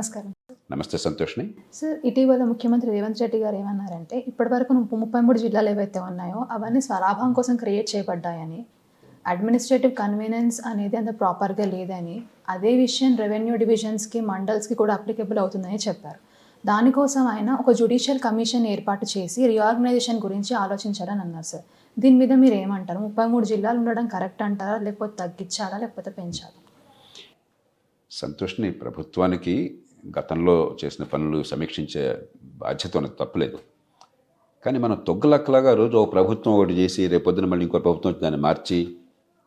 నమస్కారం. నమస్తే సంతోష్ని. సార్, ఇటీవల ముఖ్యమంత్రి రేవంత్ రెడ్డి గారు ఏమన్నారంటే, ఇప్పటివరకు 33 జిల్లాలు ఏవైతే ఉన్నాయో అవన్నీ స్వలాభం కోసం క్రియేట్ చేయబడ్డాయని, అడ్మినిస్ట్రేటివ్ కన్వీనియన్స్ అనేది అంత ప్రాపర్గా లేదని, అదే విషయం రెవెన్యూ డివిజన్స్కి, మండల్స్కి కూడా అప్లికబుల్ అవుతుందని చెప్పారు. దానికోసం ఆయన ఒక జ్యుడిషియల్ కమిషన్ ఏర్పాటు చేసి రీఆర్గనైజేషన్ గురించి ఆలోచించాలని అన్నారు సార్. దీని మీద మీరు ఏమంటారు? 33 జిల్లాలు ఉండడం కరెక్ట్ అంటారా, లేకపోతే తగ్గించాలా, లేకపోతే పెంచాలా? సంతోష్ని, ప్రభుత్వానికి గతంలో చేసిన పనులు సమీక్షించే బాధ్యత ఉన్నది, తప్పులేదు. కానీ మనం తొగ్గులక్కలాగా రోజు ఒక ప్రభుత్వం ఒకటి చేసి రేపొద్దున మళ్ళీ ఇంకో ప్రభుత్వం వచ్చి దాన్ని మార్చి,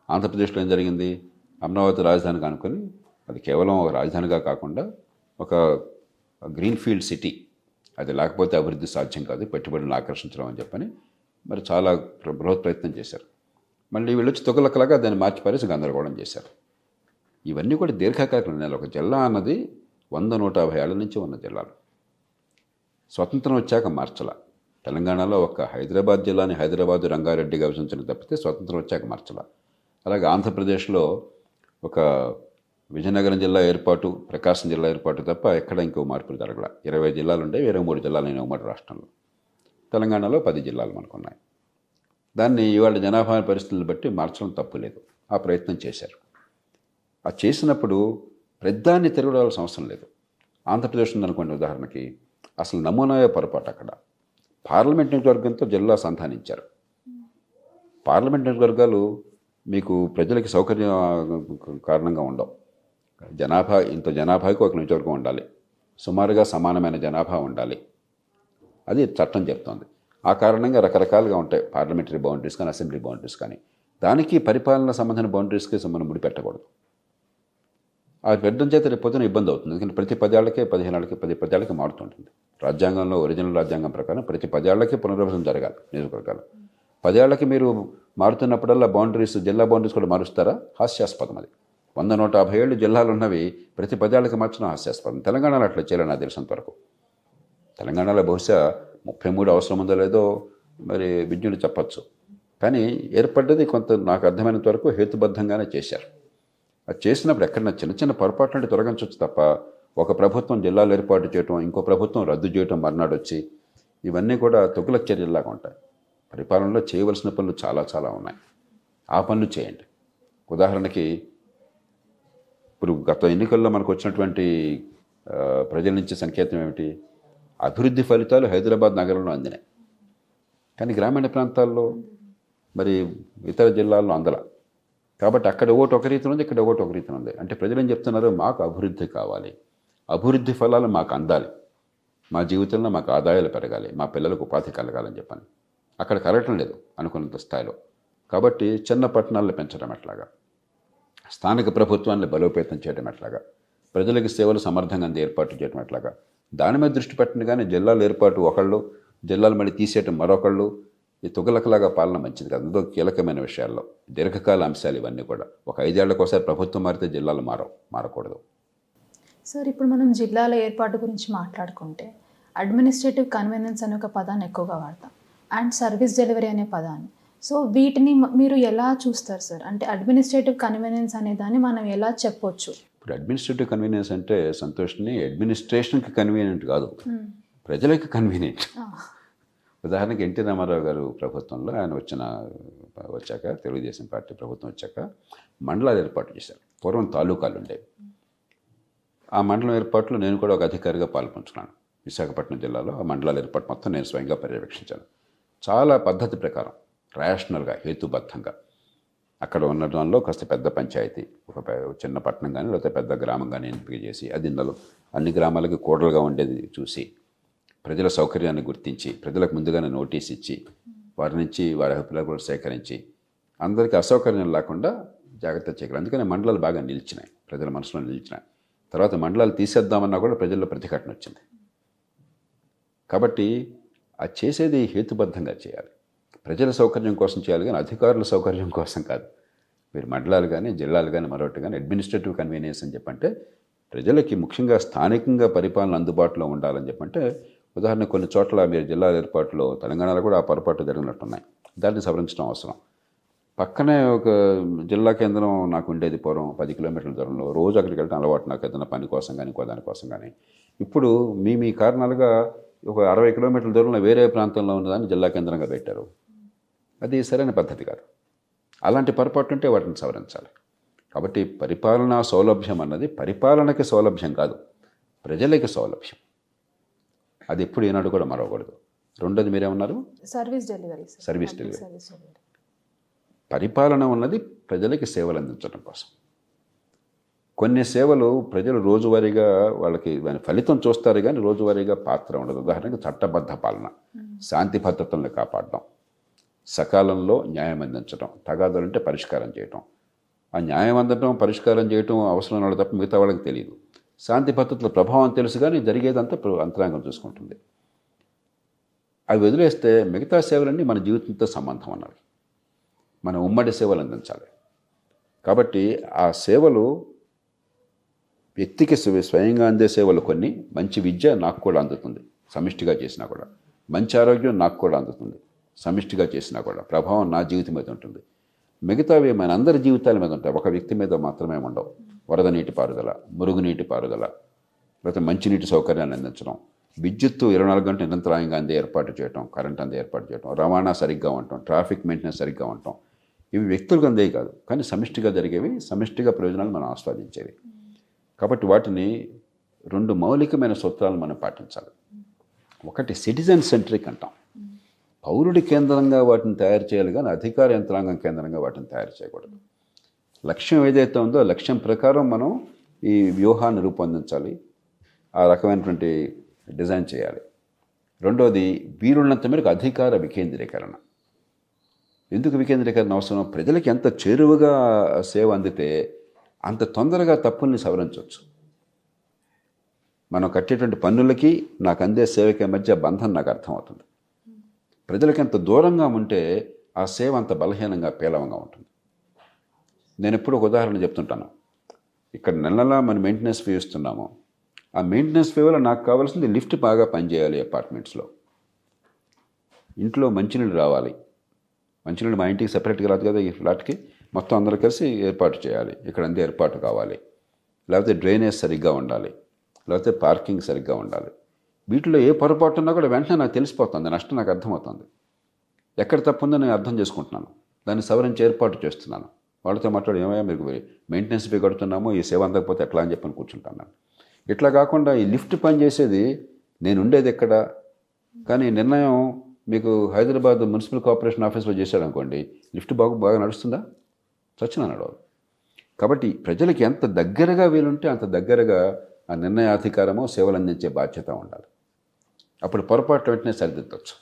ఆంధ్రప్రదేశ్లో ఏం జరిగింది, అమరావతి రాజధానికి అనుకుని అది కేవలం ఒక రాజధానిగా కాకుండా ఒక గ్రీన్ ఫీల్డ్ సిటీ, అది లేకపోతే అభివృద్ధి సాధ్యం కాదు, పెట్టుబడులను ఆకర్షించడం అని చెప్పని మరి చాలా బృహత్ ప్రయత్నం చేశారు. మళ్ళీ వీళ్ళు వచ్చి తొగ్గులక్కలాగా దాన్ని మార్చి పారేసి గందరగోళం చేశారు. ఇవన్నీ కూడా దీర్ఘకాలిక నిర్ణయాలు. ఒక జిల్లా అన్నది 100-150 ఏళ్ల నుంచి ఉన్న జిల్లాలు. స్వతంత్రం వచ్చాక మార్చల. తెలంగాణలో ఒక హైదరాబాద్ జిల్లాని హైదరాబాద్ రంగారెడ్డిగా విభజించడం తప్పితే స్వతంత్రం వచ్చాక మార్చల. అలాగే ఆంధ్రప్రదేశ్లో ఒక విజయనగరం జిల్లా ఏర్పాటు, ప్రకాశం జిల్లా ఏర్పాటు తప్ప ఎక్కడ ఇంకో మార్పులు జరగల. 20 జిల్లాలు ఉండే, 23 జిల్లాలు అయిన ఉమ్మడి రాష్ట్రంలో. తెలంగాణలో 10 జిల్లాలు మనకున్నాయి. దాన్ని ఇవాళ జనాభా పరిస్థితులను బట్టి మార్చడం తప్పు లేదు. ఆ ప్రయత్నం చేశారు. ఆ చేసినప్పుడు ప్రధాన్ని తిరగడాల్సిన అవసరం లేదు. ఆంధ్రప్రదేశ్ ఉందనుకోండి, ఉదాహరణకి అసలు నమూనాయే పొరపాటు. అక్కడ పార్లమెంట్ నియోజకవర్గంతో జిల్లా సంధానించారు. పార్లమెంట్ నియోజకవర్గాలు మీకు ప్రజలకి సౌకర్యం కారణంగా ఉండవు. ఇంత జనాభాకి ఒక నియోజకవర్గం ఉండాలి, సుమారుగా సమానమైన జనాభా ఉండాలి, అది చట్టం చెప్తోంది. ఆ కారణంగా రకరకాలుగా ఉంటాయి పార్లమెంటరీ బౌండరీస్ కానీ, అసెంబ్లీ బౌండరీస్ కానీ. దానికి పరిపాలన సంబంధించిన బౌండరీస్కి మనం ముడిపెట్టకూడదు. ఆ పెట్టడం చేత రేపు పొద్దున ఇబ్బంది అవుతుంది. ఎందుకంటే ప్రతి 10 ఏళ్ళకి 15 ఏళ్ళకి 10 ఏళ్ళకి మారుతుంటుంది. రాజ్యాంగంలో ఒరిజినల్ రాజ్యాంగం ప్రకారం ప్రతి 10 ఏళ్ళకి పునర్విభజన జరగాలి నియోజకవర్గాలు. 10 ఏళ్ళకి మీరు మారుతున్నప్పుడల్లా బౌండరీస్, జిల్లా బౌండరీస్ కూడా మారుస్తారా? హాస్యాస్పదం. అది 100-150 ఏళ్ళు జిల్లాలు ఉన్నవి ప్రతి 10 ఏళ్ళకి మార్చడం హాస్యాస్పదం. తెలంగాణలో అట్లా చేయాలని నాకు తెలిసినంత వరకు. తెలంగాణలో బహుశా 33 అవసరం ఉందో లేదో మరి విజ్ఞులు చెప్పచ్చు. కానీ ఏర్పడ్డది కొంత నాకు అర్థమైనంత వరకు హేతుబద్ధంగానే చేశారు. అది చేసినప్పుడు ఎక్కడన్నా చిన్న చిన్న పొరపాటు అంటే తొలగించవచ్చు తప్ప, ఒక ప్రభుత్వం జిల్లాలు ఏర్పాటు చేయటం, ఇంకో ప్రభుత్వం రద్దు చేయటం, మర్నాడు వచ్చి, ఇవన్నీ కూడా తొగ్గుల చర్యల్లాగా ఉంటాయి. పరిపాలనలో చేయవలసిన పనులు చాలా చాలా ఉన్నాయి. ఆ పనులు చేయండి. ఉదాహరణకి ఇప్పుడు గత ఎన్నికల్లో మనకు వచ్చినటువంటి ప్రజల నుంచి సంకేతం ఏమిటి? అభివృద్ధి ఫలితాలు హైదరాబాద్ నగరంలో అందినాయి, కానీ గ్రామీణ ప్రాంతాల్లో మరి ఇతర జిల్లాల్లో అందల. కాబట్టి అక్కడ ఒకటి ఒక రీతిలో ఉంది, ఇక్కడ ఒకటి ఒక రీతిలో ఉంది. అంటే ప్రజలు ఏం చెప్తున్నారు? మాకు అభివృద్ధి కావాలి, అభివృద్ధి ఫలాలు మాకు అందాలి, మా జీవితంలో మాకు ఆదాయాలు పెరగాలి, మా పిల్లలకు ఉపాధి కలగాలని చెప్పని. అక్కడ కలగటం లేదు అనుకున్నంత స్థాయిలో. కాబట్టి చిన్న పట్టణాలను పెంచడం ఎట్లాగా, స్థానిక ప్రభుత్వాన్ని బలోపేతం చేయడం ఎట్లాగా, ప్రజలకు సేవలు సమర్థంగా ఏర్పాటు చేయడం ఎట్లాగా, దాని మీద దృష్టి పెట్టండి. కానీ జిల్లాల ఏర్పాటు ఒకళ్ళు, జిల్లాలు మళ్ళీ తీసేయటం మరొకళ్ళు, ఈ తొగలకలాగా పాలన మంచిది కాదు. అందులో కీలకమైన విషయాల్లో దీర్ఘకాల అంశాలు ఇవన్నీ కూడా. ఒక 5 ఏళ్లకోసారి ప్రభుత్వం మారితే జిల్లాలు మారకూడదు. సార్, ఇప్పుడు మనం జిల్లాల ఏర్పాటు గురించి మాట్లాడుకుంటే అడ్మినిస్ట్రేటివ్ కన్వీనియన్స్ అనే ఒక పదాన్ని ఎక్కువగా వాడతాం, అండ్ సర్వీస్ డెలివరీ అనే పదాన్ని. సో వీటిని మీరు ఎలా చూస్తారు సార్? అంటే అడ్మినిస్ట్రేటివ్ కన్వీనియన్స్ అనే దాన్ని మనం ఎలా చెప్పొచ్చు? ఇప్పుడు అడ్మినిస్ట్రేటివ్ కన్వీనియన్స్ అంటే సంతోష్ని, అడ్మినిస్ట్రేషన్కి కన్వీనియంట్ కాదు, ప్రజలకి కన్వీనియంట్. ఉదాహరణకి ఎన్టీ రామారావు గారు ప్రభుత్వంలో ఆయన వచ్చాక, తెలుగుదేశం పార్టీ ప్రభుత్వం వచ్చాక మండలాలు ఏర్పాటు చేశారు. పూర్వం తాలూకాలు ఉండేవి. ఆ మండలం ఏర్పాటులో నేను కూడా ఒక అధికారిగా పాల్పంచుకున్నాను. విశాఖపట్నం జిల్లాలో ఆ మండలాల ఏర్పాటు మొత్తం నేను స్వయంగా పర్యవేక్షించాను. చాలా పద్ధతి ప్రకారం, రేషనల్గా, హేతుబద్ధంగా. అక్కడ ఉన్న దానిలో కాస్త పెద్ద పంచాయతీ, ఒక చిన్న పట్టణం కానీ లేకపోతే పెద్ద గ్రామం కానీ ఎంపిక చేసి, అది అన్ని గ్రామాలకి కూడలుగా ఉండేది చూసి, ప్రజల సౌకర్యాన్ని గుర్తించి, ప్రజలకు ముందుగానే నోటీస్ ఇచ్చి, వారి నుంచి వారి అభిప్రాయాలు కూడా సేకరించి, అందరికీ అసౌకర్యం లేకుండా జాగ్రత్త చేయగలరు. అందుకని మండలాలు బాగా నిలిచినాయి, ప్రజల మనసులో నిలిచినాయి. తర్వాత మండలాలు తీసేద్దామన్నా కూడా ప్రజల్లో ప్రతిఘటన వచ్చింది. కాబట్టి అది చేసేది హేతుబద్ధంగా చేయాలి, ప్రజల సౌకర్యం కోసం చేయాలి, కానీ అధికారుల సౌకర్యం కోసం కాదు. మీరు మండలాలు కానీ జిల్లాలు కానీ మరొకటి కానీ అడ్మినిస్ట్రేటివ్ కన్వీనియన్స్ అని చెప్పంటే ప్రజలకి ముఖ్యంగా స్థానికంగా పరిపాలన అందుబాటులో ఉండాలని చెప్పంటే, ఉదాహరణ కొన్ని చోట్ల మీరు జిల్లాల ఏర్పాటులో తెలంగాణలో కూడా ఆ పొరపాటు జరిగినట్టున్నాయి. దాన్ని సవరించడం అవసరం. పక్కనే ఒక జిల్లా కేంద్రం నాకు ఉండేది పూర్వం 10 కిలోమీటర్ల దూరంలో. రోజు అక్కడికి వెళ్ళడం అలవాటు నాకు, ఏదైనా పని కోసం కానీ ఇంకో దానికోసం కానీ. ఇప్పుడు మీ కారణాలుగా ఒక 60 కిలోమీటర్ల దూరంలో వేరే ప్రాంతంలో ఉన్నదాన్ని జిల్లా కేంద్రంగా పెట్టారు. అది సరైన పద్ధతి కాదు. అలాంటి పొరపాటు ఉంటే వాటిని సవరించాలి. కాబట్టి పరిపాలనా సౌలభ్యం అన్నది పరిపాలనకి సౌలభ్యం కాదు, ప్రజలకి సౌలభ్యం. అది ఎప్పుడు ఈనాడు కూడా మరవకూడదు. రెండోది మీరేమన్నారు? Service delivery. Service delivery. పరిపాలన ఉన్నది ప్రజలకి సేవలు అందించడం కోసం. కొన్ని సేవలు ప్రజలు రోజువారీగా వాళ్ళకి దాని ఫలితం చూస్తారు కానీ రోజువారీగా పాత్ర ఉండదు. ఉదాహరణకు చట్టబద్ధ పాలన, శాంతి భద్రతలను కాపాడడం, సకాలంలో న్యాయం అందించడం, తగాదాలుంటే పరిష్కారం చేయటం. ఆ న్యాయం అందడం పరిష్కారం చేయటం అవసరం వాళ్ళు తప్ప మిగతా వాళ్ళకి తెలియదు. శాంతి భద్రతల ప్రభావం తెలుసు కానీ జరిగేదంతా అంతరాంగం చూసుకుంటుంది. అవి వదిలేస్తే మిగతా సేవలన్నీ మన జీవితంతో సంబంధం అన్నవి. మన ఉమ్మడి సేవలు అందించాలి. కాబట్టి ఆ సేవలు వ్యక్తికి స్వయంగా అందే సేవలు కొన్ని. మంచి విద్య నాకు కూడా అందుతుంది సమిష్టిగా చేసినా కూడా. మంచి ఆరోగ్యం నాకు కూడా అందుతుంది సమిష్టిగా చేసినా కూడా. ప్రభావం నా జీవితం మీద ఉంటుంది. మిగతావి మన అందరి జీవితాల మీద ఉంటాయి, ఒక వ్యక్తి మీద మాత్రమే ఉండవు. వరద నీటి పారుదల, మురుగునీటి పారుదల, లేకపోతే మంచినీటి సౌకర్యాన్ని అందించడం, విద్యుత్తు 24 గంటలు నిరంతరాయంగా అందే ఏర్పాటు చేయటం, కరెంట్ అందే ఏర్పాటు చేయటం, రవాణా సరిగ్గా ఉండటం, ట్రాఫిక్ మెయింటెనెన్స్ సరిగ్గా ఉండటం. ఇవి వ్యక్తులకు అందేవి కాదు కానీ సమిష్టిగా జరిగేవి, సమిష్టిగా ప్రయోజనాలు మనం ఆస్వాదించేవి. కాబట్టి వాటిని 2 మౌలికమైన సూత్రాలను మనం పాటించాలి. ఒకటి సిటిజన్ సెంట్రిక్ అంటాం. పౌరుడి కేంద్రంగా వాటిని తయారు చేయాలి కానీ అధికార యంత్రాంగం కేంద్రంగా వాటిని తయారు చేయకూడదు. లక్ష్యం ఏదైతే ఉందో లక్ష్యం ప్రకారం మనం ఈ వ్యూహాన్ని రూపొందించాలి, ఆ రకమైనటువంటి డిజైన్ చేయాలి. రెండోది వీరున్నంత మేరకు అధికార వికేంద్రీకరణ. ఎందుకు వికేంద్రీకరణ అవసరం? ప్రజలకి ఎంత చేరువగా సేవ అందితే అంత తొందరగా తప్పుల్ని సవరించవచ్చు. మనం కట్టేటువంటి పన్నులకి నాకు అందే సేవకి మధ్య బంధం నాకు అర్థమవుతుంది. ప్రజలకి ఎంత దూరంగా ఉంటే ఆ సేవ అంత బలహీనంగా పేలవంగా ఉంటుంది. నేను ఎప్పుడు ఒక ఉదాహరణ చెప్తుంటాను. ఇక్కడ నెలలా మనం మెయింటెనెన్స్ ఫీ ఇస్తున్నాము. ఆ మెయింటెనెన్స్ ఫీ వల్ల నాకు కావాల్సింది లిఫ్ట్ బాగా పనిచేయాలి. అపార్ట్మెంట్స్లో ఇంట్లో మంచినీళ్ళు రావాలి. మంచినీళ్ళు మా ఇంటికి సెపరేట్గా రాదు కదా, ఈ ఫ్లాట్కి మొత్తం అందరూ కలిసి ఏర్పాటు చేయాలి. ఇక్కడ అంతే ఏర్పాటు కావాలి. లేకపోతే డ్రైనేజ్ సరిగ్గా ఉండాలి, లేకపోతే పార్కింగ్ సరిగ్గా ఉండాలి. వీటిలో ఏ పొరపాటు ఉన్నా కూడా వెంటనే నాకు తెలిసిపోతుంది, నష్టం నాకు అర్థమవుతుంది. ఎక్కడ తప్పు ఉందో నేను అర్థం చేసుకుంటున్నాను, దాన్ని సవరించి ఏర్పాటు చేస్తున్నాను. వాళ్ళతో మాట్లాడి ఏమయ్యా మీరు మెయింటెనెన్స్ ఫీ కడుతున్నామో ఈ సేవ అందకపోతే ఎట్లా అని చెప్పని కూర్చుంటాను. ఇట్లా కాకుండా ఈ లిఫ్ట్ పని చేసేది నేను ఉండేది ఎక్కడ, కానీ నిర్ణయం మీకు హైదరాబాద్ మున్సిపల్ కార్పొరేషన్ ఆఫీస్లో చేశాడు అనుకోండి, లిఫ్ట్ బాగా నడుస్తుందా? చచ్చిన నడవదు. కాబట్టి ప్రజలకి ఎంత దగ్గరగా వీలుంటే అంత దగ్గరగా ఆ నిర్ణయాధికారమో సేవలు అందించే బాధ్యత ఉండాలి. అప్పుడు పొరపాటు వెంటనే సరిదిద్దవచ్చు.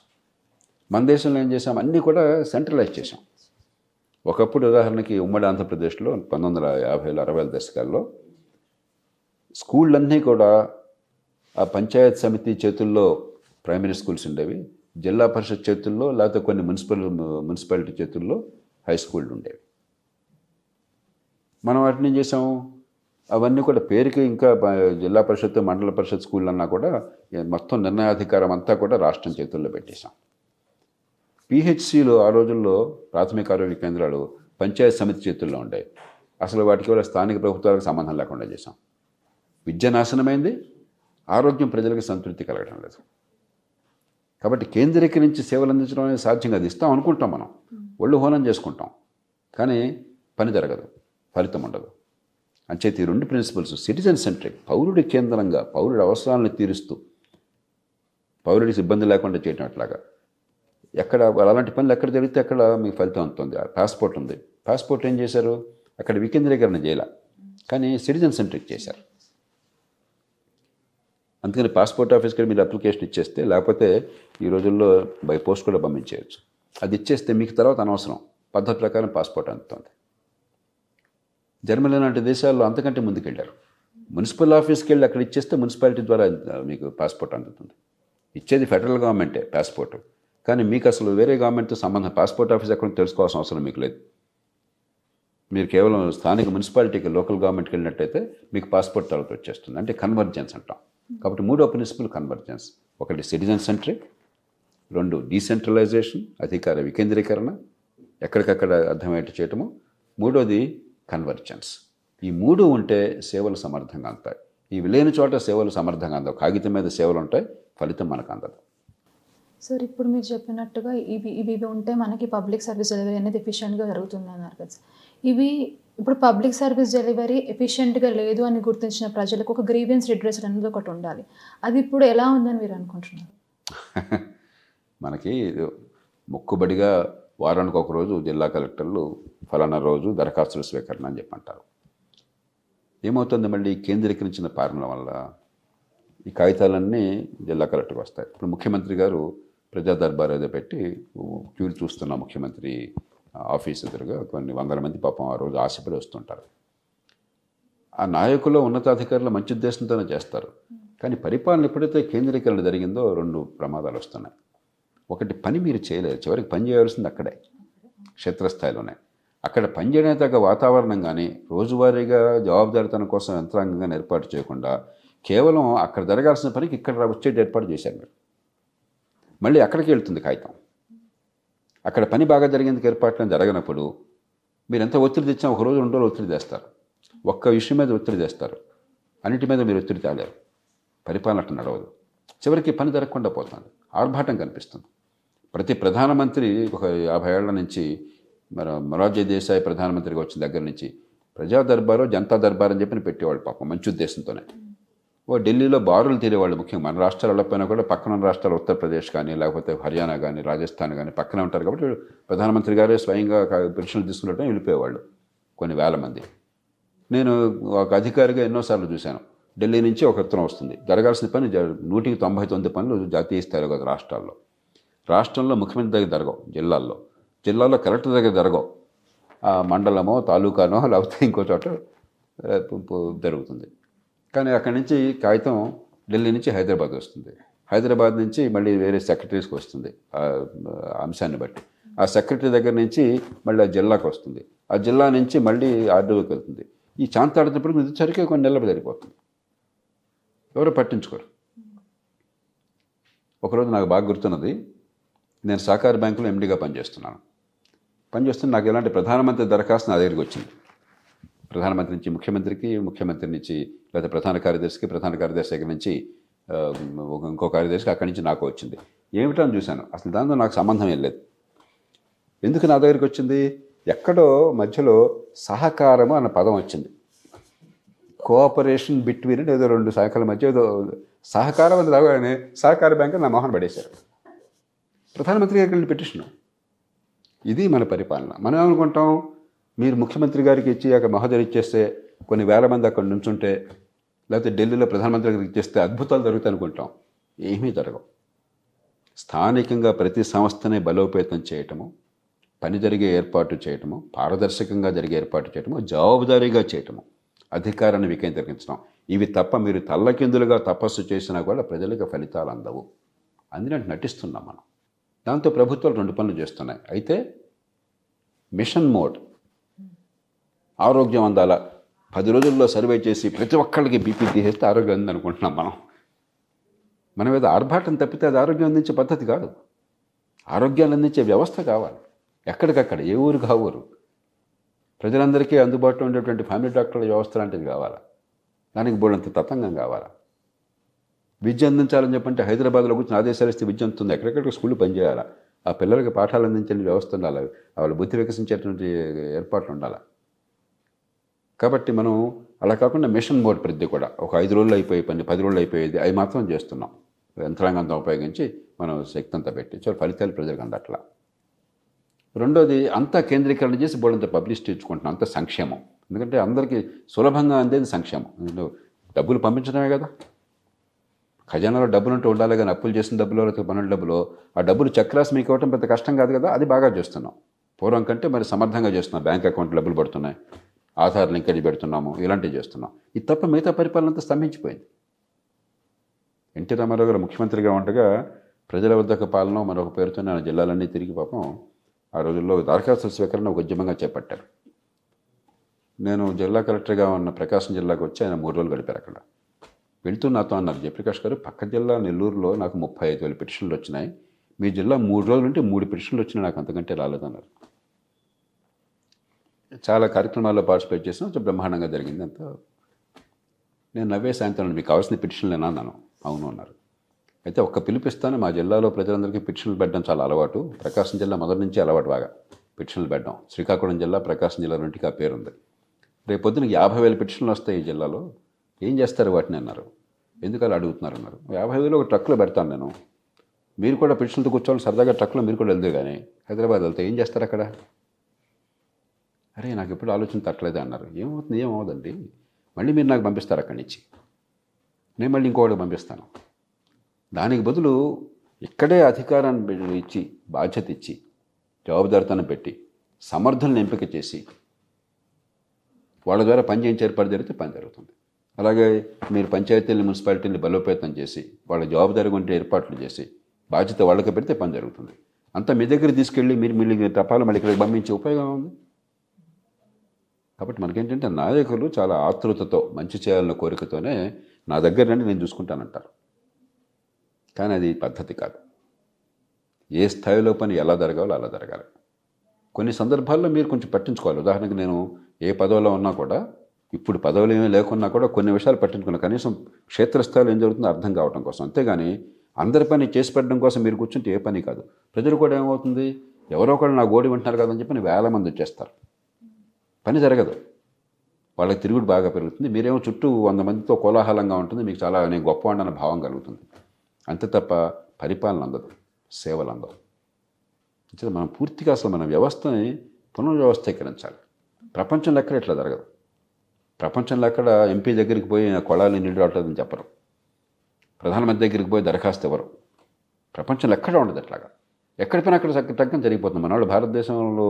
మన దేశంలో ఏం చేసాం, అన్నీ కూడా సెంట్రలైజ్ చేసాం. ఒకప్పుడు ఉదాహరణకి ఉమ్మడి ఆంధ్రప్రదేశ్లో 1950, 60 దశకాల్లో స్కూళ్ళన్నీ కూడా ఆ పంచాయత్ సమితి చేతుల్లో ప్రైమరీ స్కూల్స్ ఉండేవి, జిల్లా పరిషత్ చేతుల్లో లేకపోతే కొన్ని మున్సిపాలిటీ చేతుల్లో హై స్కూళ్ళు ఉండేవి. మనం వాటిని ఏం చేసాం, అవన్నీ కూడా పేరుకి ఇంకా జిల్లా పరిషత్ మండల పరిషత్ స్కూళ్ళు అన్నా కూడా మొత్తం నిర్ణయాధికారం అంతా కూడా రాష్ట్రం చేతుల్లో పెట్టేశాం. పిహెచ్సిలు ఆ రోజుల్లో ప్రాథమిక ఆరోగ్య కేంద్రాలు పంచాయత్ సమితి చేతుల్లో ఉండేవి. అసలు వాటికి కూడా స్థానిక ప్రభుత్వాలకు సంబంధం లేకుండా చేశాం. విద్య నాశనమైంది, ఆరోగ్యం ప్రజలకు సంతృప్తి కలగడం లేదు. కాబట్టి కేంద్రీకరించి సేవలు అందించడం అనేది సాధ్యం కాదు. ఇస్తాం అనుకుంటాం, మనం ఒళ్ళు హోనం చేసుకుంటాం, కానీ పని జరగదు, ఫలితం ఉండదు. అంచేత ఈ 2 ప్రిన్సిపల్స్, సిటిజన్ సెంట్రిక్, పౌరుడి కేంద్రంగా పౌరుడి అవసరాలను తీరుస్తూ పౌరుడికి ఇబ్బంది లేకుండా చేయటం. అట్లాగా ఎక్కడ అలాంటి పనులు ఎక్కడ జరిగితే అక్కడ మీకు ఫలితం ఉంటుంది. పాస్పోర్ట్ ఉంది, పాస్పోర్ట్ ఏం చేశారు, అక్కడ వికేంద్రీకరణ చేయాల, కానీ సిటిజన్ సెంట్రిక్ చేశారు. అందుకని పాస్పోర్ట్ ఆఫీస్కి మీరు అప్లికేషన్ ఇచ్చేస్తే, లేకపోతే ఈ రోజుల్లో బై పోస్ట్ కూడా పంపించేయచ్చు. అది ఇచ్చేస్తే మీకు తర్వాత అనవసరం, పద్ధతి ప్రకారం పాస్పోర్ట్ అందుతుంది. జర్మనీ లాంటి దేశాల్లో అంతకంటే ముందుకెళ్ళారు. మున్సిపల్ ఆఫీస్కి వెళ్ళి అక్కడ ఇచ్చేస్తే మున్సిపాలిటీ ద్వారా మీకు పాస్పోర్ట్ అందుతుంది. ఇచ్చేది ఫెడరల్ గవర్నమెంటే పాస్పోర్ట్, కానీ మీకు అసలు వేరే గవర్నమెంట్తో సంబంధం, పాస్పోర్ట్ ఆఫీస్ ఎక్కడ తెలుసుకోవాల్సిన అవసరం మీకు లేదు. మీరు కేవలం స్థానిక మున్సిపాలిటీకి, లోకల్ గవర్నమెంట్కి వెళ్ళినట్టయితే మీకు పాస్పోర్ట్ తర్వాత వచ్చేస్తుంది. అంటే కన్వర్జెన్స్ అంటాం. కాబట్టి 3వ ప్రిన్సిపల్ కన్వర్జెన్స్. ఒకటి సిటిజన్ సెంట్రిక్, 2 డీసెంట్రలైజేషన్, అధికార వికేంద్రీకరణ, ఎక్కడికక్కడ అర్థమయ్యేట్టు చేయటము. మూడోది కన్వర్జెన్స్. ఈ మూడు ఉంటే సేవలు సమర్థంగా అందుతాయి. ఇవి లేని చోట సేవలు సమర్థంగా అందవు. కాగితం మీద సేవలు ఉంటాయి, ఫలితం మనకు అందదు. సార్ ఇప్పుడు మీరు చెప్పినట్టుగా ఇవి ఇవి ఇవి ఉంటే మనకి పబ్లిక్ సర్వీస్ డెలివరీ అనేది ఎఫిషియెంట్గా జరుగుతుంది అన్నారు కదా సార్. ఇవి ఇప్పుడు పబ్లిక్ సర్వీస్ డెలివరీ ఎఫిషియెంట్గా లేదు అని గుర్తించిన ప్రజలకు ఒక గ్రీవియన్స్ రిడ్రెసల్ అనేది ఒకటి ఉండాలి. అది ఇప్పుడు ఎలా ఉందని మీరు అనుకుంటున్నారు? మనకి మొక్కుబడిగా వారానికి ఒక రోజు జిల్లా కలెక్టర్లు ఫలానా రోజు దరఖాస్తుల స్వీకరణ అని చెప్పంటారు. ఏమవుతుంది, మళ్ళీ కేంద్రీకరించిన పాలన వల్ల ఈ కాగితాలన్నీ జిల్లా కలెక్టర్కి వస్తాయి. ఇప్పుడు ముఖ్యమంత్రి గారు ప్రజా దర్బార్ ఏదో పెట్టి క్యూలు చూస్తున్న ముఖ్యమంత్రి ఆఫీస్ ఎదురుగా కొన్ని వందల మంది పాపం ఆ రోజు ఆశపడి వస్తుంటారు. ఆ నాయకులు ఉన్నతాధికారులు మంచి ఉద్దేశంతోనే చేస్తారు. కానీ పరిపాలన ఎప్పుడైతే కేంద్రీకరణ జరిగిందో రెండు ప్రమాదాలు వస్తున్నాయి. ఒకటి, పని మీరు చేయలేరు. చివరికి పని చేయాల్సింది అక్కడే, క్షేత్రస్థాయిలోనే. అక్కడ పనిచేయడానికి తగ్గ వాతావరణం కానీ రోజువారీగా జవాబుదారితనం కోసం యంత్రాంగంగా ఏర్పాటు చేయకుండా కేవలం అక్కడ జరగాల్సిన పనికి ఇక్కడ వచ్చేటి ఏర్పాటు చేశారు మీరు. మళ్ళీ అక్కడికి వెళ్తుంది కాగితం. అక్కడ పని బాగా జరిగేందుకు ఏర్పాట్లను జరగనప్పుడు మీరు ఎంత ఒత్తిడి తెచ్చినా ఒక రోజు 2 రోజులు ఒత్తిడి తెస్తారు. ఒక్క విషయం మీద ఒత్తిడి తెస్తారు, అన్నిటి మీద మీరు ఒత్తిడి తేలేరు. పరిపాలన అట్లా నడవదు. చివరికి పని జరగకుండా పోతుంది, ఆర్భాటం కనిపిస్తుంది. ప్రతి ప్రధానమంత్రి ఒక 50 ఏళ్ల నుంచి మొరార్జీ దేశాయ్ ప్రధానమంత్రిగా వచ్చిన దగ్గర నుంచి ప్రజా దర్బారు, జనతా దర్బార్ అని చెప్పి పెట్టేవాళ్ళు పాపం మంచి ఉద్దేశంతోనే. ఢిల్లీలో బారులు తీరేవాళ్ళు. ముఖ్యంగా మన రాష్ట్రాలు వెళ్ళకపోయినా కూడా పక్కన రాష్ట్రాలు ఉత్తరప్రదేశ్ కానీ లేకపోతే హర్యానా కానీ రాజస్థాన్ కానీ పక్కనే ఉంటారు కాబట్టి ప్రధానమంత్రి గారే స్వయంగా పెన్షన్లు తీసుకున్నట్టు వెళ్ళిపోయేవాళ్ళు కొన్ని వేల మంది. నేను ఒక అధికారిగా ఎన్నోసార్లు చూశాను. ఢిల్లీ నుంచి ఒక ఉత్తరం వస్తుంది, జరగాల్సిన పని 199 పనులు జాతీయ స్థాయిలో కదా రాష్ట్రాల్లో. రాష్ట్రంలో ముఖ్యమంత్రి దగ్గర జరగవు, జిల్లాలో కలెక్టర్ దగ్గర జరగవు, ఆ మండలమో తాలూకానో లేకపోతే ఇంకో చోట జరుగుతుంది. కానీ అక్కడి నుంచి కాగితం ఢిల్లీ నుంచి హైదరాబాద్ వస్తుంది, హైదరాబాద్ నుంచి మళ్ళీ వేరే సెక్రటరీస్కి వస్తుంది ఆ అంశాన్ని బట్టి. ఆ సెక్రటరీ దగ్గర నుంచి మళ్ళీ ఆ జిల్లాకు వస్తుంది, ఆ జిల్లా నుంచి మళ్ళీ ఆర్డీఓకి వెళ్తుంది. ఈ చాంతాడుతున్నప్పుడు నిజసరికి కొన్ని నెలలు జరిగిపోతుంది, ఎవరో పట్టించుకోరు. ఒకరోజు నాకు బాగా గుర్తున్నది, నేను సహకార బ్యాంకులో ఎండీగా పనిచేస్తున్న నాకు ఎలాంటి ప్రధానమంత్రి దరఖాస్తు నా దగ్గరికి వచ్చింది. ప్రధానమంత్రి నుంచి ముఖ్యమంత్రికి, ముఖ్యమంత్రి నుంచి లేదా ప్రధాన కార్యదర్శి దగ్గర నుంచి ఇంకో కార్యదర్శికి, అక్కడి నుంచి నాకు వచ్చింది. ఏమిటని చూశాను, అసలు దాంతో నాకు సంబంధం ఏం లేదు. ఎందుకు నా దగ్గరికి వచ్చింది? ఎక్కడో మధ్యలో సహకారము అన్న పదం వచ్చింది. కోఆపరేషన్ బిట్వీన్ ఏదో 2 శాఖల మధ్య ఏదో సహకారం అని రాగానే సహకార బ్యాంకు నా మొహన్ పడేశారు. ప్రధానమంత్రి గారికి వెళ్ళి పిటిషన్. ఇది మన పరిపాలన. మనం ఏమనుకుంటాం, మీరు ముఖ్యమంత్రి గారికి ఇచ్చి అక్కడ మహోదయం ఇచ్చేస్తే కొన్ని వేల మంది అక్కడ నుంచుంటే, లేకపోతే ఢిల్లీలో ప్రధానమంత్రి గారికి ఇచ్చేస్తే అద్భుతాలు జరుగుతాయి అనుకుంటాం. ఏమీ జరగవు. స్థానికంగా ప్రతి సంస్థని బలోపేతం చేయటము, పని జరిగే ఏర్పాటు చేయటము, పారదర్శకంగా జరిగే ఏర్పాటు చేయటము, జవాబుదారీగా చేయటము, అధికారాన్ని వికేంద్రీకరించడం, ఇవి తప్ప మీరు తల్లకిందులుగా తపస్సు చేసినా కూడా ప్రజలకు ఫలితాలు అందవు. అందులో నటిస్తున్నాం మనం. దాంతో ప్రభుత్వాలు 2 పనులు చేస్తున్నాయి. అయితే మిషన్ మోడ్, ఆరోగ్యం అందాల 10 రోజుల్లో సర్వే చేసి ప్రతి ఒక్కళ్ళకి బీపీ తీసేస్తే ఆరోగ్యం అంది అనుకుంటున్నాం మనం ఏదో ఆర్భాటం తప్పితే అది ఆరోగ్యం అందించే పద్ధతి కాదు. ఆరోగ్యాన్ని అందించే వ్యవస్థ కావాలి. ఎక్కడికక్కడ, ఏ ఊరు కా ఊరు ప్రజలందరికీ అందుబాటులో ఉండేటువంటి ఫ్యామిలీ డాక్టర్ల వ్యవస్థ లాంటిది కావాలా. దానికి బోడంత తతంగం కావాలా. విద్య అందించాలని చెప్పంటే హైదరాబాద్లో కూర్చొని ఆదేశాలు ఇస్తే విద్య అందుతుంది. ఎక్కడెక్కడ స్కూళ్ళు పనిచేయాలా, ఆ పిల్లలకి పాఠాలు అందించే వ్యవస్థ ఉండాలి, వాళ్ళ బుద్ధి వికసించేటువంటి ఏర్పాట్లు ఉండాలి. కాబట్టి మనం అలా కాకుండా మిషన్ మోడ్ ప్రతి కూడా ఒక 5 రోజులు అయిపోయే పని 10 రోజులు అయిపోయేది అవి మాత్రం చేస్తున్నాం. యంత్రాంగంతో ఉపయోగించి మనం శక్తి అంతా పెట్టి ఫలితాలు ప్రజలకు అందట్లా. రెండోది, అంతా కేంద్రీకరణ చేసి బోడంత పబ్లిసిటీ ఇచ్చుకుంటున్నాం, అంత సంక్షేమం. ఎందుకంటే అందరికీ సులభంగా అందేది సంక్షేమం. డబ్బులు పంపించడమే కదా. ఖజానాలో డబ్బులు ఉంటూ ఉండాలి, కానీ అప్పులు చేసిన డబ్బులో లేకపోతే పనుల డబ్బులో ఆ డబ్బులు చక్రాస్ మీకు ఇవ్వటం పెద్ద కష్టం కాదు కదా. అది బాగా చేస్తున్నాం. పూర్వం కంటే మరి సమర్థంగా చేస్తున్నాం. బ్యాంక్ అకౌంట్ డబ్బులు పడుతున్నాయి, ఆధార్ లింకేజ్ పెడుతున్నాము, ఇలాంటివి చేస్తున్నాం. ఇది తప్ప మిగతా పరిపాలన అంతా స్తంభించిపోయింది. ఎన్టీ రామారావు గారు ముఖ్యమంత్రిగా ఉండగా ప్రజల వద్దకు పాలన మరొక పేరుతో నా జిల్లాలన్నీ తిరిగి పాపం ఆ రోజుల్లో దరఖాస్తుల స్వీకరణ ఒక ఉద్యమంగా చేపట్టారు. నేను జిల్లా కలెక్టర్గా ఉన్న ప్రకాశం జిల్లాకు వచ్చి ఆయన 3 రోజులు గడిపారు. అక్కడ వెళ్తూ నాతో అన్నారు, జయప్రకాష్ గారు, పక్క జిల్లా నెల్లూరులో నాకు 35,000 పిటిషన్లు వచ్చినాయి, మీ జిల్లా 3 రోజులు ఉంటే 3 పిటిషన్లు వచ్చినాయి, నాకు అంతకంటే రాలేదన్నారు. చాలా కార్యక్రమాల్లో పార్టిసిపేట్ చేసాం, కొంచెం బ్రహ్మాండంగా జరిగింది అంతా. నేను నవ్వే సాయంత్రం మీకు కావాల్సిన పిటిషన్లు అన్నాను. అవును అన్నారు. అయితే ఒక్క పిలిపిస్తాను, మా జిల్లాలో ప్రజలందరికీ పిటిషన్లు పెట్టడం చాలా అలవాటు, ప్రకాశం జిల్లా మొదటి నుంచి అలవాటు బాగా పిటిషన్లు పెట్టడం. శ్రీకాకుళం జిల్లా, ప్రకాశం జిల్లా రెండుకి ఆ పేరుంది. రేపు పొద్దున 50,000 పిటిషన్లు వస్తాయి ఈ జిల్లాలో, ఏం చేస్తారు వాటిని అన్నారు. ఎందుకు అలా అడుగుతున్నారు అన్నారు. 50,000 ఒక ట్రక్లో పెడతాను నేను, మీరు కూడా పిటిషన్లతో కూర్చోవాలి సరదాగా, ట్రక్లో మీరు కూడా వెళ్తే కానీ హైదరాబాద్ వెళ్తే ఏం చేస్తారు అక్కడ. అరే నాకు ఎప్పుడు ఆలోచన తట్టలేదు అన్నారు. ఏమవుతుంది, ఏమవుదండి, మళ్ళీ మీరు నాకు పంపిస్తారు అక్కడి నుంచి, నేను మళ్ళీ ఇంకోటికి పంపిస్తాను. దానికి బదులు ఇక్కడే అధికారాన్ని ఇచ్చి, బాధ్యత ఇచ్చి, జవాబుదారితనం పెట్టి, సమర్థులను ఎంపిక చేసి వాళ్ళ ద్వారా పని చేయించి ఏర్పాటు జరిగితే పని జరుగుతుంది. అలాగే మీరు పంచాయతీలు, మున్సిపాలిటీని బలోపేతం చేసి వాళ్ళ జవాబుదారీ ఉంటే ఏర్పాట్లు చేసి బాధ్యత వాళ్ళకి పెడితే పని జరుగుతుంది. అంతా మీ దగ్గర తీసుకెళ్ళి మీరు మళ్ళీ తపాలు మళ్ళీ ఇక్కడికి పంపించే ఉపయోగం ఉంది. కాబట్టి మనకేంటంటే నాయకులు చాలా ఆతృతతో మంచి చేయాలన్న కోరికతోనే నా దగ్గర రండి నేను చూసుకుంటానంటారు. కానీ అది పద్ధతి కాదు. ఏ స్థాయిలో పని ఎలా జరగాలో అలా జరగాలి. కొన్ని సందర్భాల్లో మీరు కొంచెం పట్టించుకోవాలి. ఉదాహరణకు నేను ఏ పదవిలో ఉన్నా కూడా, ఇప్పుడు పదవులు ఏమీ లేకున్నా కూడా కొన్ని విషయాలు పట్టించుకున్నాను, కనీసం క్షేత్రస్థాయిలో ఏం జరుగుతుందో అర్థం కావడం కోసం. అంతేగాని అందరి పని చేసి పెట్టడం కోసం మీరు కూర్చుంటే ఏ పని కాదు. ప్రజలు కూడా ఏమవుతుంది, ఎవరో ఒకళ్ళు నా గోడి వింటున్నారు కదని చెప్పి వేల మంది వచ్చేస్తారు, పని జరగదు, వాళ్ళకి తిరుగుడు బాగా పెరుగుతుంది. మీరేమో చుట్టూ 100 మందితో కోలాహలంగా ఉంటుంది, మీకు చాలా నేను గొప్పవాడిని అన్న భావం కలుగుతుంది. అంతే తప్ప పరిపాలన అందదు, సేవలు అందవు. మనం పూర్తిగా అసలు మన వ్యవస్థని పునర్వ్యవస్థీకరించాలి. ప్రపంచంలో ఎక్కడ ఇట్లా జరగదు. ప్రపంచంలో ఎక్కడ ఎంపీ దగ్గరికి పోయి కొళాలు నీళ్ళు రావట్లేదని చెప్పరు, ప్రధానమంత్రి దగ్గరికి పోయి దరఖాస్తు ఇవ్వరు. ప్రపంచంలో ఎక్కడ ఉండదు అట్లాగా. ఎక్కడి పైన అక్కడ తగ్గం జరిగిపోతుంది. మన వాళ్ళు భారతదేశంలో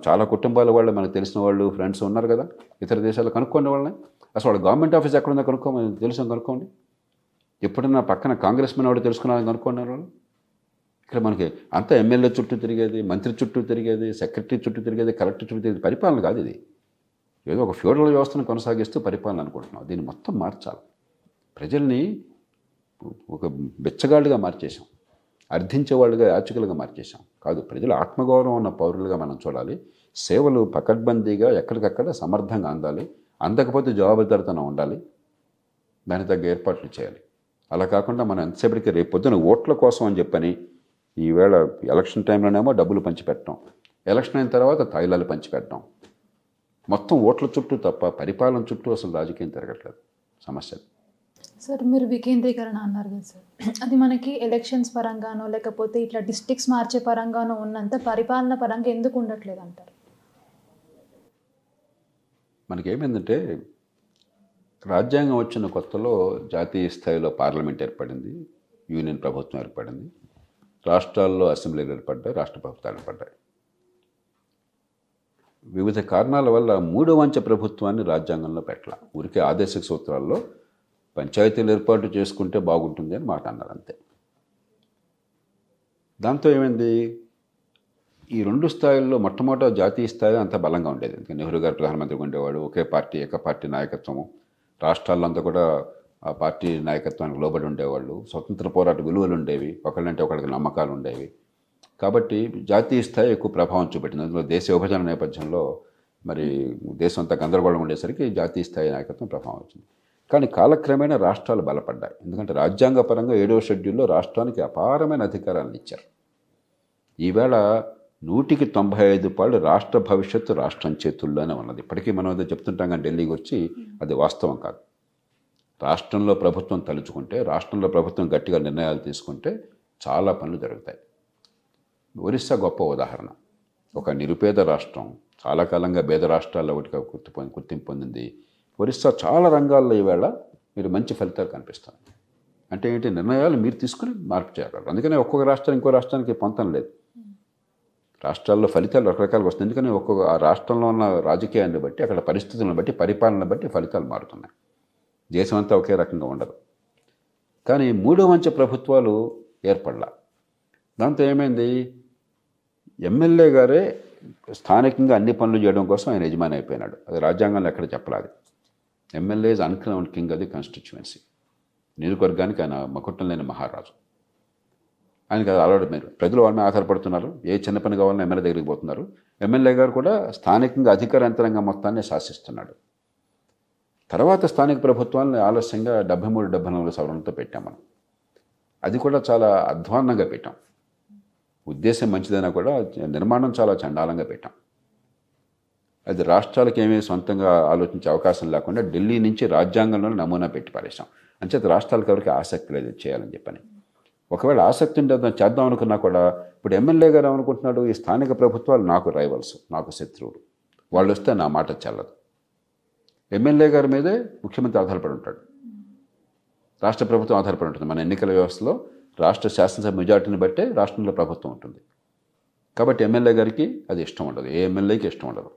చాలా కుటుంబాల వాళ్ళు, మనకు తెలిసిన వాళ్ళు, ఫ్రెండ్స్ ఉన్నారు కదా ఇతర దేశాల్లో, కనుక్కోండి వాళ్ళని. అసలు వాళ్ళ గవర్నమెంట్ ఆఫీస్ ఎక్కడుందో కనుక్కోండి. ఎప్పుడన్నా పక్కన కాంగ్రెస్ మెన్ వాడు తెలుసుకున్నారని కనుక్కోండి వాళ్ళు. ఇక్కడ మనకి అంతా ఎమ్మెల్యే చుట్టూ తిరిగేది, మంత్రి చుట్టూ తిరిగేది, సెక్రటరీ చుట్టూ తిరిగేది, కలెక్టర్ చుట్టూ తిరిగేది పరిపాలన కాదు ఇది. ఏదో ఒక ఫ్యూడల్ వ్యవస్థను కొనసాగిస్తూ పరిపాలన అనుకుంటున్నాం. దీన్ని మొత్తం మార్చాలి. ప్రజల్ని ఒక బెచ్చగాళ్ళుగా మార్చేసాం, అర్థించేవాళ్ళుగా, యాచకులుగా మార్చేసాం. కాదు, ప్రజలు ఆత్మగౌరవం ఉన్న పౌరులుగా మనం చూడాలి. సేవలు పకడ్బందీగా ఎక్కడికక్కడ సమర్థంగా అందాలి. అందకపోతే జవాబుదారితనం ఉండాలి, దానికి తగ్గ ఏర్పాట్లు చేయాలి. అలా కాకుండా మనం ఎంతసేపటికి రేపు పొద్దున ఓట్ల కోసం అని చెప్పని ఈవేళ ఎలక్షన్ టైంలోనేమో డబ్బులు పంచిపెట్టడం, ఎలక్షన్ అయిన తర్వాత తాయిలాలు పంచిపెట్టడం, మొత్తం ఓట్ల చుట్టూ తప్ప పరిపాలన చుట్టూ అసలు రాజకీయం తిరగట్లేదు. సమస్య. సార్ మీరు వికేంద్రీకరణ అన్నారు కదా సార్, అది మనకి ఎలక్షన్స్ పరంగానో లేకపోతే ఇట్లా డిస్ట్రిక్ట్స్ మార్చే పరంగానో ఉన్నంత పరిపాలన పరంగా ఎందుకు ఉండట్లేదు అంటారు? మనకేమైందంటే రాజ్యాంగం వచ్చిన కొత్తలో జాతీయ స్థాయిలో పార్లమెంట్ ఏర్పడింది, యూనియన్ ప్రభుత్వం ఏర్పడింది, రాష్ట్రాల్లో అసెంబ్లీలు ఏర్పడ్డాయి, రాష్ట్ర ప్రభుత్వాలు ఏర్పడ్డాయి. వివిధ కారణాల వల్ల మూడో వంచ ప్రభుత్వాన్ని రాజ్యాంగంలో పెట్టాల. ఊరికే ఆదేశిక సూత్రాల్లో పంచాయతీలు ఏర్పాటు చేసుకుంటే బాగుంటుంది అని మాట అన్నారు అంతే. దాంతో ఏమైంది, ఈ రెండు స్థాయిల్లో మొట్టమొదట జాతీయ స్థాయి అంత బలంగా ఉండేది. ఎందుకంటే నెహ్రూ గారు ప్రధానమంత్రిగా ఉండేవాడు, ఒకే పార్టీ, ఏకపార్టీ నాయకత్వము, రాష్ట్రాల్లో అంతా కూడా ఆ పార్టీ నాయకత్వానికి లోబడి ఉండేవాళ్ళు, స్వతంత్ర పోరాట విలువలు ఉండేవి, ఒకళ్ళంటే ఒకళ్ళకి నమ్మకాలు ఉండేవి. కాబట్టి జాతీయ స్థాయి ఎక్కువ ప్రభావం చూపెట్టింది. అందులో దేశ విభజన నేపథ్యంలో మరి దేశం అంతా గందరగోళం ఉండేసరికి జాతీయ స్థాయి నాయకత్వం ప్రభావం వచ్చింది. కానీ కాలక్రమేణా రాష్ట్రాలు బలపడ్డాయి. ఎందుకంటే రాజ్యాంగపరంగా 7వ షెడ్యూల్లో రాష్ట్రానికి అపారమైన అధికారాలను ఇచ్చారు. ఈవేళ 195 రాష్ట్ర భవిష్యత్తు రాష్ట్రం చేతుల్లోనే ఉన్నది. ఇప్పటికీ మనం ఏదో చెప్తుంటాం కానీ ఢిల్లీకి వచ్చి అది వాస్తవం కాదు. రాష్ట్రంలో ప్రభుత్వం తలుచుకుంటే, రాష్ట్రంలో ప్రభుత్వం గట్టిగా నిర్ణయాలు తీసుకుంటే చాలా పనులు జరుగుతాయి. ఒరిస్సా గొప్ప ఉదాహరణ. ఒక నిరుపేద రాష్ట్రం, చాలా కాలంగా పేద రాష్ట్రాల్లో ఒకటిగా గుర్తింపు పొందింది. ఒరిస్సా చాలా రంగాల్లో ఈవేళ మీరు మంచి ఫలితాలు కనిపిస్తాయి. అంటే ఏంటి, నిర్ణయాలు మీరు తీసుకుని మార్పు చేయగలరు. అందుకనే ఒక్కొక్క రాష్ట్రం ఇంకో రాష్ట్రానికి పొంతం లేదు. రాష్ట్రాల్లో ఫలితాలు రకరకాలుగా వస్తాయి. ఎందుకని ఒక్కొక్క ఆ రాష్ట్రంలో ఉన్న రాజకీయాన్ని బట్టి, అక్కడ పరిస్థితులను బట్టి, పరిపాలన బట్టి ఫలితాలు మారుతున్నాయి. దేశం అంతా ఒకే రకంగా ఉండదు. కానీ మూడో వంచ ప్రభుత్వాలు ఏర్పడలా. దాంతో ఏమైంది, ఎమ్మెల్యే గారే స్థానికంగా అన్ని పనులు చేయడం కోసం ఆయన యజమాని అయిపోయినాడు. అది రాజ్యాంగంలో ఎక్కడ చెప్పలేదు. ఎమ్మెల్యే ఇస్ అన్క్రౌన్డ్ కింగ్, అది కాన్స్టిట్యుయెన్సీ. నియోజకవర్గానికి ఆయన మకుటం లేని మహారాజు. ఆయనకి అది అలవాటు మీరు ప్రజలు వాళ్ళ మీద ఆధారపడుతున్నారు. ఏ చిన్న పని కావాలన్నా ఎమ్మెల్యే దగ్గరికి పోతున్నారు. ఎమ్మెల్యే గారు కూడా స్థానికంగా అధికార యంత్రాంగం మొత్తాన్ని శాసిస్తున్నాడు. తర్వాత స్థానిక ప్రభుత్వాన్ని ఆలస్యంగా 73-74 సవరణలతో పెట్టాం మనం. అది కూడా చాలా అధ్వాన్నంగా పెట్టాం. ఉద్దేశం మంచిదైనా కూడా నిర్మాణం చాలా చండాలంగా పెట్టాం. అది రాష్ట్రాలకు ఏమీ సొంతంగా ఆలోచించే అవకాశం లేకుండా ఢిల్లీ నుంచి రాజ్యాంగంలోనే నమూనా పెట్టి పారేసాం. అంచేత రాష్ట్రాలకు ఎవరికి ఆసక్తి లేదు చేయాలని చెప్పని. ఒకవేళ ఆసక్తి ఉంటే చేద్దాం అనుకున్నా కూడా ఇప్పుడు ఎమ్మెల్యే గారు ఏమనుకుంటున్నాడు, ఈ స్థానిక ప్రభుత్వాలు నాకు రైవల్స్, నాకు శత్రువులు, వాళ్ళు వస్తే నా మాట చెల్లదు. ఎమ్మెల్యే గారి మీదే ముఖ్యమంత్రి ఆధారపడి ఉంటాడు, రాష్ట్ర ప్రభుత్వం ఆధారపడి ఉంటుంది. మన ఎన్నికల వ్యవస్థలో రాష్ట్ర శాసనసభ మెజార్టీని బట్టే రాష్ట్రంలో ప్రభుత్వం ఉంటుంది. కాబట్టి ఎమ్మెల్యే గారికి అది ఇష్టం ఉండదు, ఏ ఎమ్మెల్యేకి ఇష్టం ఉండదు.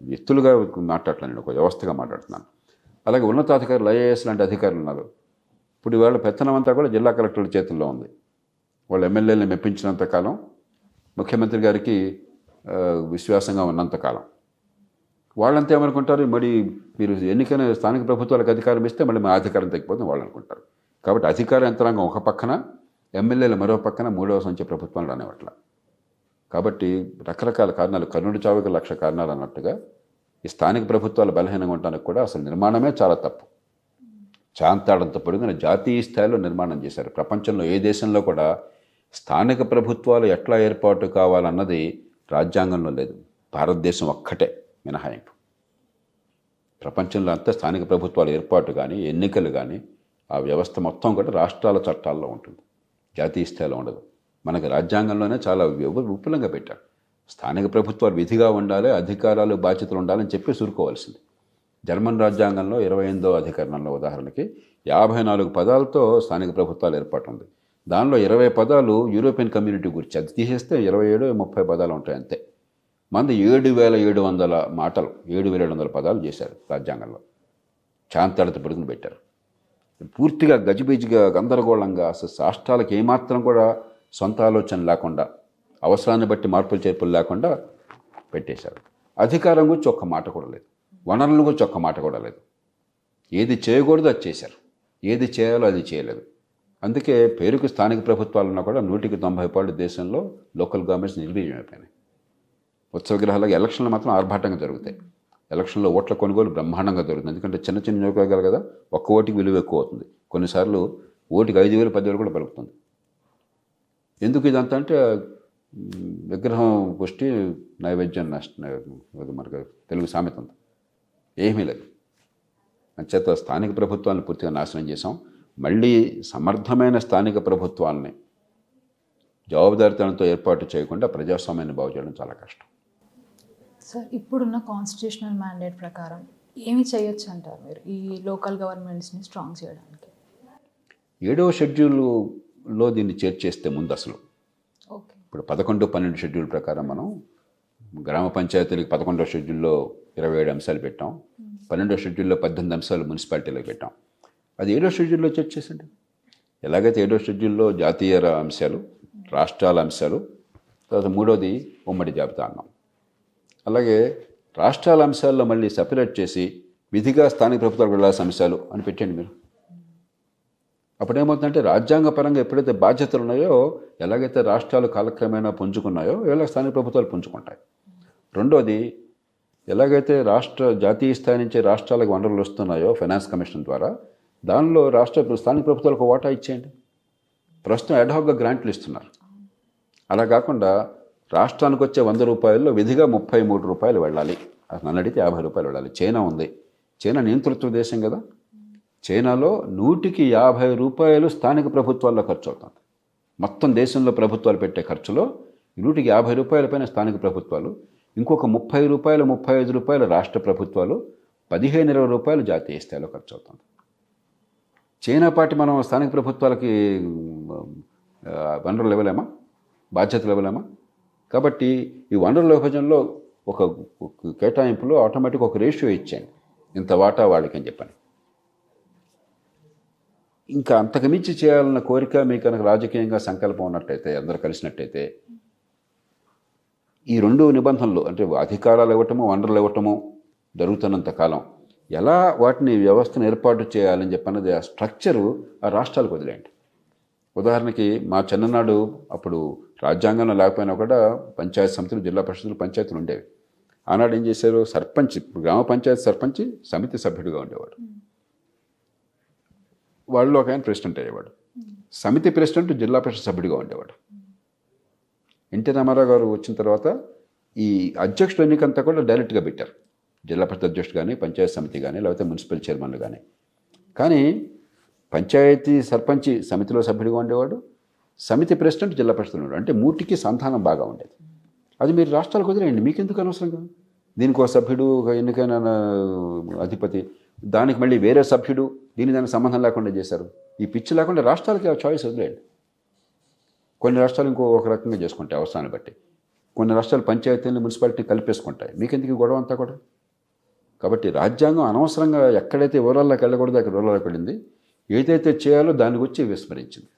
వ్యక్తులుగా మాట్లాడట్లేదు, నేను ఒక వ్యవస్థగా మాట్లాడుతున్నాను. అలాగే ఉన్నతాధికారులు ఐఏఎస్ లాంటి అధికారులు ఉన్నారు. ఇప్పుడు ఇవాళ పెత్తనం అంతా కూడా జిల్లా కలెక్టర్ల చేతుల్లో ఉంది. వాళ్ళు ఎమ్మెల్యేలను మెప్పించినంతకాలం, ముఖ్యమంత్రి గారికి విశ్వాసంగా ఉన్నంతకాలం వాళ్ళంతా ఏమనుకుంటారు, మరి మీరు ఎన్నికైన స్థానిక ప్రభుత్వాలకు అధికారం ఇస్తే మళ్ళీ మా అధికారం తగ్గిపోతుంది వాళ్ళు అనుకుంటారు. కాబట్టి అధికార యంత్రాంగం ఒక పక్కన, ఎమ్మెల్యేలు మరో పక్కన, మూడవ సంఖ్య ప్రభుత్వాలు అనేవట్ల. కాబట్టి రకరకాల కారణాలు, కర్ణుడి చావుకి 1,00,000 కారణాలు అన్నట్టుగా ఈ స్థానిక ప్రభుత్వాలు బలహీనంగా ఉండడానికి కూడా అసలు నిర్మాణమే చాలా తప్పు. చాంతాడంత పొడుగున జాతీయ స్థాయిలో నిర్మాణం చేశారు. ప్రపంచంలో ఏ దేశంలో కూడా స్థానిక ప్రభుత్వాలు ఎట్లా ఏర్పాటు కావాలన్నది రాజ్యాంగంలో లేదు. భారతదేశం ఒక్కటే మినహాయింపు. ప్రపంచంలో అంతా స్థానిక ప్రభుత్వాల ఏర్పాటు కానీ, ఎన్నికలు కానీ, ఆ వ్యవస్థ మొత్తం కూడా రాష్ట్రాల చట్టాల్లో ఉంటుంది, జాతీయ స్థాయిలో ఉండదు. మనకి రాజ్యాంగంలోనే చాలా విపులంగా పెట్టారు. స్థానిక ప్రభుత్వాలు విధిగా ఉండాలి, అధికారాలు బాధ్యతలు ఉండాలని చెప్పి సురుకోవాల్సింది. జర్మన్ రాజ్యాంగంలో 28వ అధికరణంలో ఉదాహరణకి 54 పదాలతో స్థానిక ప్రభుత్వాలు ఏర్పాటు ఉంది. దానిలో 20 పదాలు యూరోపియన్ కమ్యూనిటీ గురించి, అది తీసేస్తే 27-30 పదాలు ఉంటాయి అంతే. మంది 7,700 మాటలు, 7,700 పదాలు చేశారు రాజ్యాంగంలో. చాంతాడత పొడుగును పెట్టారు. పూర్తిగా గజిబిజిగా, గందరగోళంగా, అసలు రాష్ట్రాలకు ఏమాత్రం కూడా సొంత ఆలోచన లేకుండా, అవసరాన్ని బట్టి మార్పులు చేర్పులు లేకుండా పెట్టేశారు. అధికారం గురించి ఒక్క మాట కూడా లేదు, వనరుల గురించి ఒక్క మాట కూడా లేదు. ఏది చేయకూడదు అది చేశారు, ఏది చేయాలో అది చేయలేదు. అందుకే పేరుకు స్థానిక ప్రభుత్వాలున్నా కూడా 100కి 90 పాళ్ళు దేశంలో లోకల్ గవర్నమెంట్స్ నిర్వీర్యమైపోయినాయి. ఉత్సవగ్రహాలకు ఎలక్షన్లు మాత్రం ఆర్భాటంగా జరుగుతాయి. ఎలక్షన్లో ఓట్ల కొనుగోలు బ్రహ్మాండంగా జరుగుతుంది. ఎందుకంటే చిన్న చిన్న నియోజకవర్గాలు కదా, ఒక్క ఓటుకి విలువ ఎక్కువ అవుతుంది. కొన్నిసార్లు ఓటుకి 5,000, 10,000 కూడా పలుకుతుంది. ఎందుకు ఇదంతా అంటే విగ్రహం పుష్టి నైవేద్యం నష్టం, మనకు తెలుగు సామెత ఉంది, ఏమీ లేదు. అంచేత స్థానిక ప్రభుత్వాలను పూర్తిగా నాశనం చేశాం. మళ్ళీ సమర్థమైన స్థానిక ప్రభుత్వాలని జవాబుదారీతనంతో ఏర్పాటు చేయకుండా ప్రజాస్వామ్యాన్ని బాగు చేయడం చాలా కష్టం. సార్, ఇప్పుడున్న కాన్స్టిట్యూషనల్ మ్యాండేట్ ప్రకారం ఏమి చేయొచ్చు అంటారు మీరు ఈ లోకల్ గవర్నమెంట్స్ని స్ట్రాంగ్ చేయడానికి? 7వ షెడ్యూల్లో దీన్ని చేర్చేస్తే ముందు అసలు ఓకే, ఇప్పుడు 11, 12 షెడ్యూల్ ప్రకారం మనం గ్రామ పంచాయతీలకు 11వ షెడ్యూల్లో 27 అంశాలు పెట్టాం. 12వ షెడ్యూల్లో 18 అంశాలు మున్సిపాలిటీలకు పెట్టాం. అది 7వ షెడ్యూల్లో చేర్చేసండి. ఎలాగైతే 7వ షెడ్యూల్లో జాతీయ అంశాలు, రాష్ట్రాల అంశాలు, తర్వాత 3వది ఉమ్మడి జాబితా అన్నాం. అలాగే రాష్ట్రాల అంశాల్లో మళ్ళీ సెపరేట్ చేసి విధిగా స్థానిక ప్రభుత్వాలకు వెళ్ళాల్సిన అంశాలు అని పెట్టండి మీరు. అప్పుడేమవుతుందంటే రాజ్యాంగపరంగా ఎప్పుడైతే బాధ్యతలు ఉన్నాయో, ఎలాగైతే రాష్ట్రాలు కాలక్రమేణా పుంజుకున్నాయో ఇలా స్థానిక ప్రభుత్వాలు పుంజుకుంటాయి. రెండోది, ఎలాగైతే జాతీయ స్థాయి నుంచి రాష్ట్రాలకు వనరులు వస్తున్నాయో ఫైనాన్స్ కమిషన్ ద్వారా, దానిలో స్థానిక ప్రభుత్వాలకు వాటా ఇచ్చేయండి. ప్రస్తుతం అడ్హాక్గా గ్రాంట్లు ఇస్తున్నారు. అలా కాకుండా రాష్ట్రానికి వచ్చే 100 రూపాయల్లో విధిగా 33 రూపాయలు వెళ్ళాలి. నన్ను అడిగితే 50 రూపాయలు వెళ్ళాలి. చైనా ఉంది, చైనా నియంతృత్వ దేశం కదా, చైనాలో 100కి 50 రూపాయలు స్థానిక ప్రభుత్వాల్లో ఖర్చు అవుతుంది. మొత్తం దేశంలో ప్రభుత్వాలు పెట్టే ఖర్చులో 100కి 50 రూపాయల పైన స్థానిక ప్రభుత్వాలు, ఇంకొక 30 రూపాయలు, 35 రూపాయలు రాష్ట్ర ప్రభుత్వాలు, 15-20 రూపాయలు జాతీయ స్థాయిలో ఖర్చు అవుతుంది. చైనా పార్టీ మనం స్థానిక ప్రభుత్వాలకి వనరులు ఇవ్వలేమా, బాధ్యతలు ఇవ్వలేమా? కాబట్టి ఈ వనరుల విభజనలో ఒక కేటాయింపులో ఆటోమేటిక్ ఒక రేషియో ఇచ్చేయండి, ఇంత వాటా వాళ్ళకి అని చెప్పని. ఇంకా అంతకుమించి చేయాలన్న కోరిక మీకు కనుక రాజకీయంగా సంకల్పం ఉన్నట్టయితే, అందరూ కలిసినట్టయితే, ఈ 2 నిబంధనలు అంటే అధికారాలు ఇవ్వటము, వనరులు ఇవ్వటము జరుగుతున్నంత కాలం ఎలా వాటిని వ్యవస్థను ఏర్పాటు చేయాలని చెప్పన్నది ఆ స్ట్రక్చరు ఆ రాష్ట్రాలకు వదిలేయండి. ఉదాహరణకి మా చిన్ననాడు అప్పుడు రాజ్యాంగంలో లేకపోయినా కూడా పంచాయతీ సమితులు, జిల్లా పరిషత్తులు, పంచాయతీలు ఉండేవి. ఆనాడు ఏం చేశారు, సర్పంచ్, గ్రామ పంచాయతీ సర్పంచ్ సమితి సభ్యుడిగా ఉండేవాడు. వాళ్ళు ఒక ఆయన ప్రెసిడెంట్ అయ్యేవాడు. సమితి ప్రెసిడెంట్ జిల్లా పరిషత్ సభ్యుడిగా ఉండేవాడు. ఎన్టీ రామారావు గారు వచ్చిన తర్వాత ఈ అధ్యక్షుడు ఎన్నికంతా కూడా డైరెక్ట్గా పెట్టారు. జిల్లా పరిషత్ అధ్యక్షుడు కానీ, పంచాయతీ సమితి కానీ, లేకపోతే మున్సిపల్ చైర్మన్లు కానీ. కానీ పంచాయతీ సర్పంచ్ సమితిలో సభ్యుడిగా ఉండేవాడు, సమితి ప్రెసిడెంట్ జిల్లా పరిషత్లో ఉండేవాడు. అంటే మూటికి సంధానం బాగా ఉండేది. అది మీరు రాష్ట్రాలకు వదిలేయండి, మీకెందుకు అనవసరంగా? దీనికి ఒక సభ్యుడు, ఒక ఎన్నికైన అధిపతి, దానికి మళ్ళీ వేరే సభ్యుడు, దానికి సంబంధం లేకుండా చేశారు. ఈ పిచ్చి లేకుండా రాష్ట్రాలకి ఆ చాయిస్ వదిలేయండి. కొన్ని రాష్ట్రాలు ఒక రకంగా చేసుకుంటాయి అవసరాన్ని బట్టి, కొన్ని రాష్ట్రాలు పంచాయతీలను, మున్సిపాలిటీని కలిపేసుకుంటాయి. మీకెందుకు ఈ గొడవ అంతా కూడా? కాబట్టి రాజ్యాంగం అనవసరంగా ఎక్కడైతే వివరాల్లోకి వెళ్ళకూడదో అక్కడ వివరాల్లోకి వెళ్ళింది. ఏదైతే చేయాలో దాని గురించి విస్మరించింది.